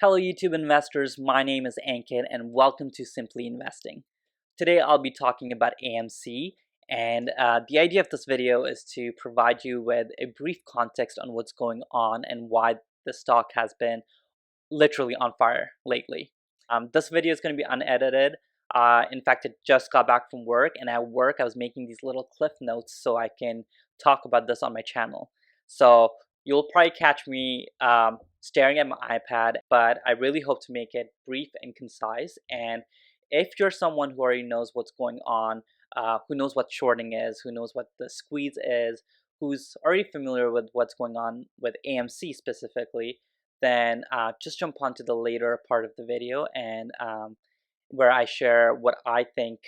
Hello YouTube investors, my name is Ankit and welcome to Simply Investing. Today I'll be talking about AMC and the idea of this video is to provide you with a brief context on what's going on and why the stock has been literally on fire lately. This video is going to be unedited. In fact, it just got back from work, and at work I was making these little cliff notes so I can talk about this on my channel. So you'll probably catch me staring at my iPad, but I really hope to make it brief and concise. And if you're someone who already knows what's going on, who knows what shorting is, who knows what the squeeze is, who's already familiar with what's going on with AMC specifically, then just jump onto the later part of the video and where I share what I think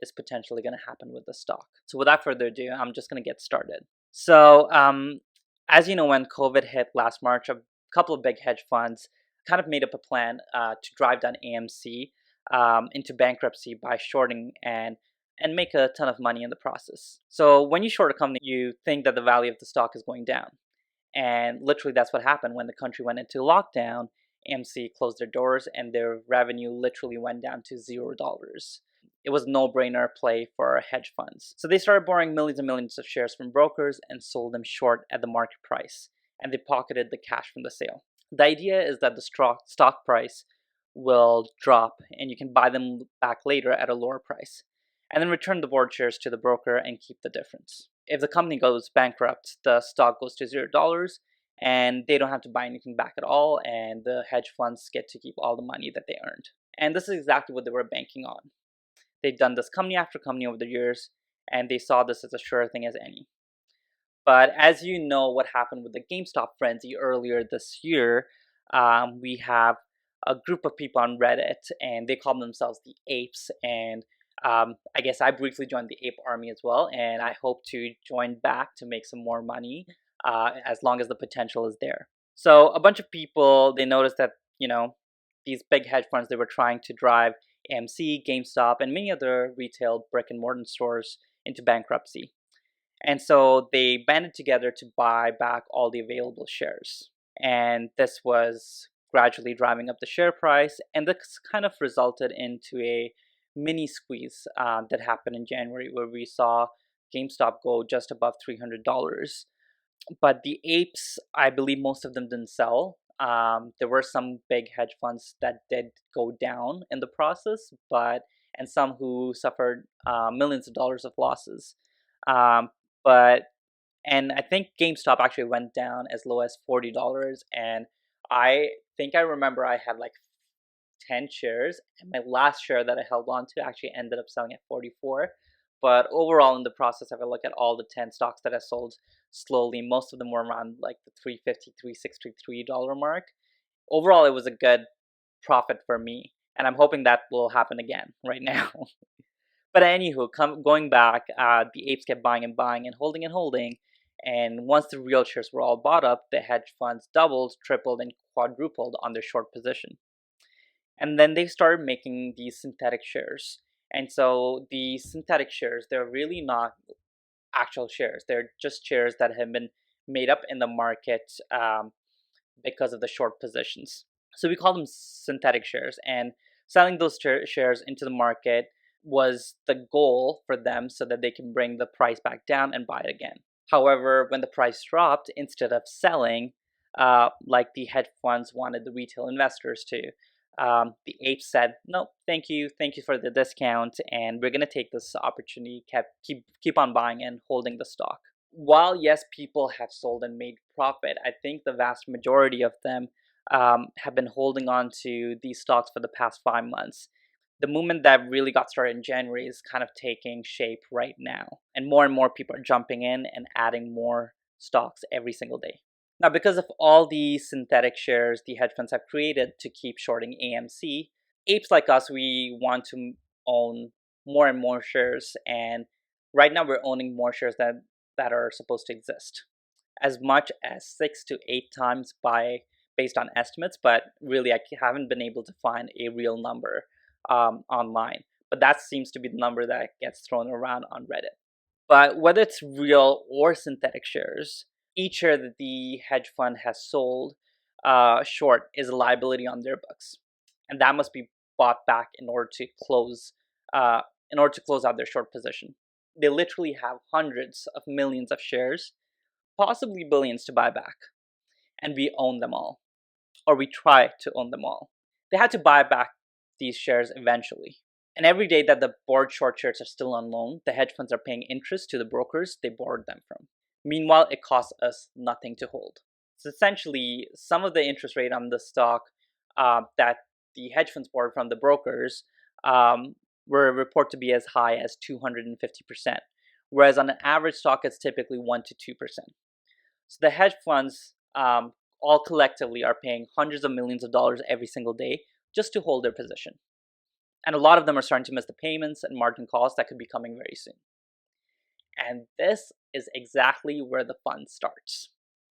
is potentially going to happen with the stock. So without further ado, I'm just going to get started. So as you know, when COVID hit last March, a couple of big hedge funds kind of made up a plan to drive down AMC into bankruptcy by shorting and make a ton of money in the process. So when you short a company, you think that the value of the stock is going down. And literally that's what happened when the country went into lockdown. AMC closed their doors and their revenue literally went down to $0. It was a no-brainer play for hedge funds. So they started borrowing millions and millions of shares from brokers and sold them short at the market price. And they pocketed the cash from the sale. The idea is that the stock price will drop and you can buy them back later at a lower price. And then return the board shares to the broker and keep the difference. If the company goes bankrupt, the stock goes to $0 and they don't have to buy anything back at all, and the hedge funds get to keep all the money that they earned. And this is exactly what they were banking on. They've done this company after company over the years, and they saw this as a sure thing as any. But as you know what happened with the GameStop frenzy earlier this year, we have a group of people on Reddit, and they call themselves the Apes, and I guess I briefly joined the ape army as well, and I hope to join back to make some more money as long as the potential is there. So a bunch of people, they noticed that, these big hedge funds, they were trying to drive AMC, GameStop, and many other retail brick and mortar stores into bankruptcy. And so they banded together to buy back all the available shares. And this was gradually driving up the share price, and this kind of resulted into a mini squeeze that happened in January where we saw GameStop go just above $300. But the apes, I believe most of them didn't sell. There were some big hedge funds that did go down in the process, and some who suffered millions of dollars of losses. And I think GameStop actually went down as low as $40, and I think I remember I had like 10 shares, and my last share that I held on to actually ended up selling at 44. But overall, in the process, if I look at all the 10 stocks that I sold slowly, most of them were around like the $350, $363 mark. Overall, it was a good profit for me, and I'm hoping that will happen again right now. But anywho, going back, the apes kept buying and buying and holding, and once the real shares were all bought up, the hedge funds doubled, tripled, and quadrupled on their short position. And then they started making these synthetic shares. And so the synthetic shares, they're really not actual shares. They're just shares that have been made up in the market because of the short positions. So we call them synthetic shares. And selling those shares into the market was the goal for them so that they can bring the price back down and buy it again. However, when the price dropped, instead of selling, like the hedge funds wanted the retail investors to, the apes said, no, thank you for the discount, and we're going to take this opportunity, keep on buying and holding the stock. While yes, people have sold and made profit, I think the vast majority of them have been holding on to these stocks for the past 5 months. The movement that really got started in January is kind of taking shape right now, and more people are jumping in and adding more stocks every single day. Now, because of all the synthetic shares the hedge funds have created to keep shorting AMC, apes like us, we want to own more and more shares. And right now we're owning more shares that are supposed to exist. As much as 6 to 8 times based on estimates, but really I haven't been able to find a real number online. But that seems to be the number that gets thrown around on Reddit. But whether it's real or synthetic shares, each share that the hedge fund has sold short is a liability on their books, and that must be bought back in order to close out their short position. They literally have hundreds of millions of shares, possibly billions to buy back, and we own them all, or we try to own them all. They had to buy back these shares eventually. And every day that the borrowed short shares are still on loan, the hedge funds are paying interest to the brokers they borrowed them from. Meanwhile, it costs us nothing to hold. So essentially, some of the interest rate on the stock that the hedge funds borrowed from the brokers were reported to be as high as 250%, whereas on an average stock, it's typically 1 to 2%. So the hedge funds all collectively are paying hundreds of millions of dollars every single day just to hold their position. And a lot of them are starting to miss the payments and margin calls that could be coming very soon. And this is exactly where the fun starts.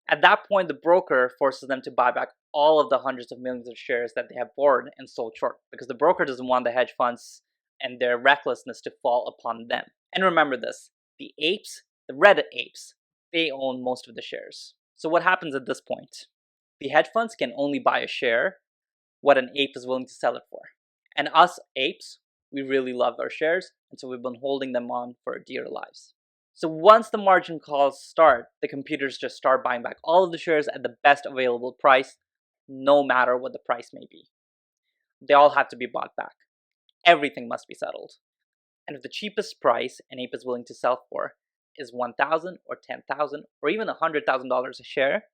At that point, the broker forces them to buy back all of the hundreds of millions of shares that they have borrowed and sold short, because the broker doesn't want the hedge funds and their recklessness to fall upon them. And remember this, the apes, the Reddit apes, they own most of the shares. So what happens at this point? The hedge funds can only buy a share what an ape is willing to sell it for. And us apes, we really love our shares, and so we've been holding them on for dear lives. So once the margin calls start, the computers just start buying back all of the shares at the best available price, no matter what the price may be. They all have to be bought back. Everything must be settled. And if the cheapest price an ape is willing to sell for is $1,000 or $10,000 or even $100,000 a share,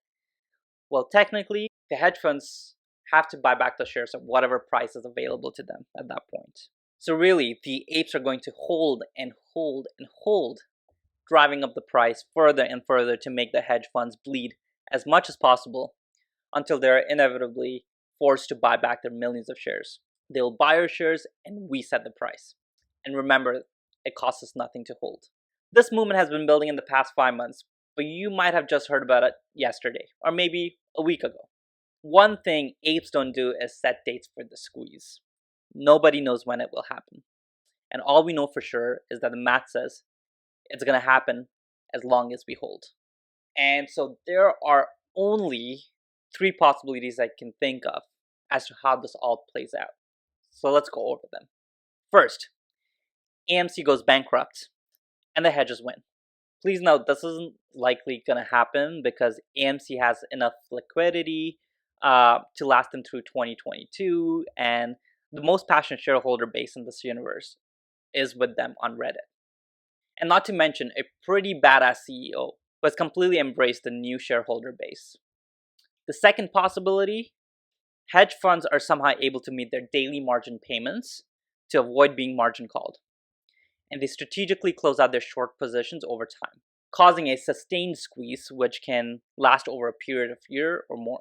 well, technically, the hedge funds have to buy back the shares at whatever price is available to them at that point. So really, the apes are going to hold and hold and hold, driving up the price further and further to make the hedge funds bleed as much as possible until they're inevitably forced to buy back their millions of shares. They'll buy our shares and we set the price. And remember, it costs us nothing to hold. This movement has been building in the past 5 months, but you might have just heard about it yesterday or maybe a week ago. One thing apes don't do is set dates for the squeeze. Nobody knows when it will happen. And all we know for sure is that the math says it's going to happen as long as we hold. And so there are only 3 possibilities I can think of as to how this all plays out. So let's go over them. First, AMC goes bankrupt and the hedges win. Please note, this isn't likely going to happen because AMC has enough liquidity to last them through 2022, and the most passionate shareholder base in this universe is with them on Reddit. And not to mention a pretty badass CEO who has completely embraced the new shareholder base. The second possibility, hedge funds are somehow able to meet their daily margin payments to avoid being margin called. And they strategically close out their short positions over time, causing a sustained squeeze which can last over a period of a year or more.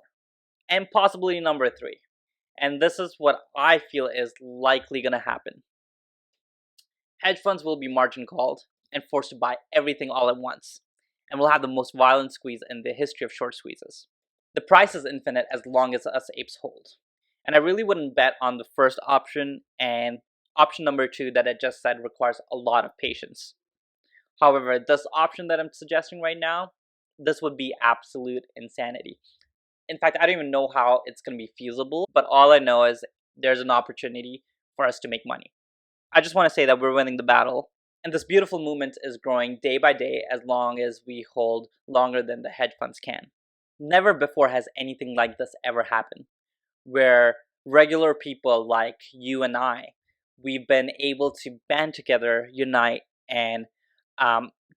And possibly number 3, and this is what I feel is likely going to happen. Hedge funds will be margin called and forced to buy everything all at once, and will have the most violent squeeze in the history of short squeezes. The price is infinite as long as us apes hold. And I really wouldn't bet on the first option, and option number 2 that I just said requires a lot of patience. However, this option that I'm suggesting right now, this would be absolute insanity. In fact, I don't even know how it's going to be feasible, but all I know is there's an opportunity for us to make money. I just want to say that we're winning the battle, and this beautiful movement is growing day by day as long as we hold longer than the hedge funds can. Never before has anything like this ever happened, where regular people like you and I, we've been able to band together, unite, and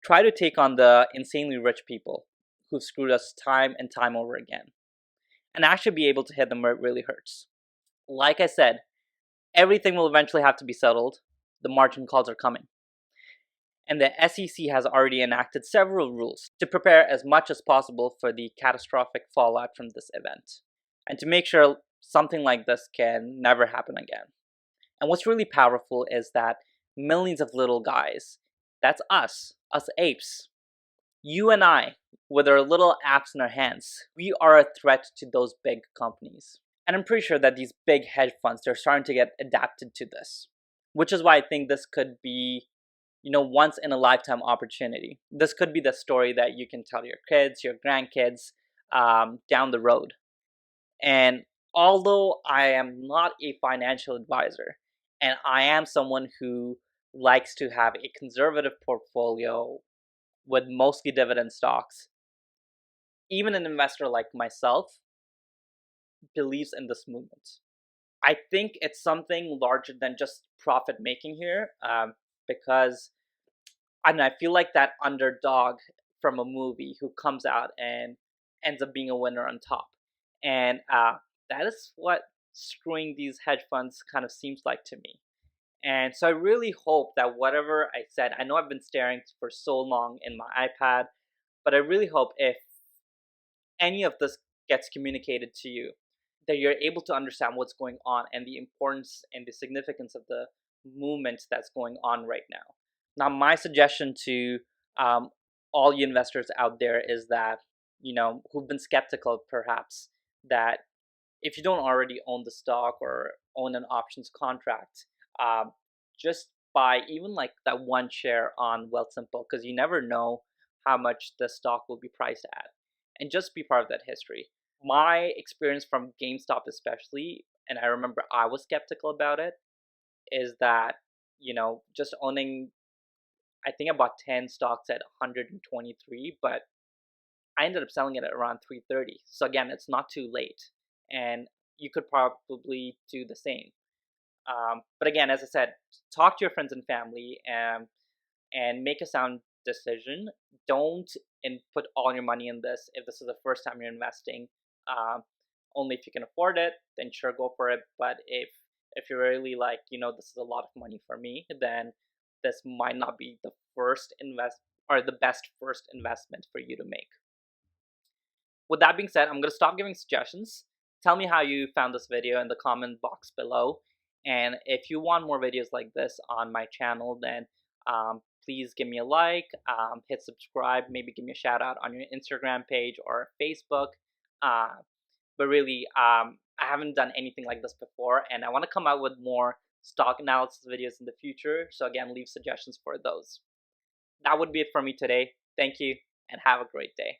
try to take on the insanely rich people who've screwed us time and time over again, and actually be able to hit them where it really hurts. Like I said, everything will eventually have to be settled. The margin calls are coming. And the SEC has already enacted several rules to prepare as much as possible for the catastrophic fallout from this event, and to make sure something like this can never happen again. And what's really powerful is that millions of little guys, that's us apes, you and I, with our little apps in our hands, we are a threat to those big companies. And I'm pretty sure that these big hedge funds, they're starting to get adapted to this, which is why I think this could be, once in a lifetime opportunity. This could be the story that you can tell your kids, your grandkids, down the road. And although I am not a financial advisor, and I am someone who likes to have a conservative portfolio with mostly dividend stocks, even an investor like myself believes in this movement. I think it's something larger than just profit making here, because I feel like that underdog from a movie who comes out and ends up being a winner on top, and that is what screwing these hedge funds kind of seems like to me. And so I really hope that whatever I said, I know I've been staring for so long in my iPad, but I really hope if any of this gets communicated to you, that you're able to understand what's going on and the importance and the significance of the movement that's going on right now. Now, my suggestion to um, all you investors out there is that, who've been skeptical perhaps, that if you don't already own the stock or own an options contract, um, just buy even like that one share on Wealthsimple, because you never know how much the stock will be priced at, and just be part of that history. My experience from GameStop, especially, and I remember I was skeptical about it, is that just owning, I think I bought 10 stocks at 123, but I ended up selling it at around 330. So again, it's not too late, and you could probably do the same. But again, as I said, talk to your friends and family, and make a sound decision. Don't put all your money in this if this is the first time you're investing. Um, Only if you can afford it, then sure, go for it. But if you're really like, this is a lot of money for me, then this might not be the first invest or the best first investment for you to make. With that being said, I'm going to stop giving suggestions. Tell me how you found this video in the comment box below. And if you want more videos like this on my channel, then please give me a like, hit subscribe, maybe give me a shout out on your Instagram page or Facebook. But really, I haven't done anything like this before, and I want to come out with more stock analysis videos in the future. So again, leave suggestions for those. That would be it for me today. Thank you, and have a great day.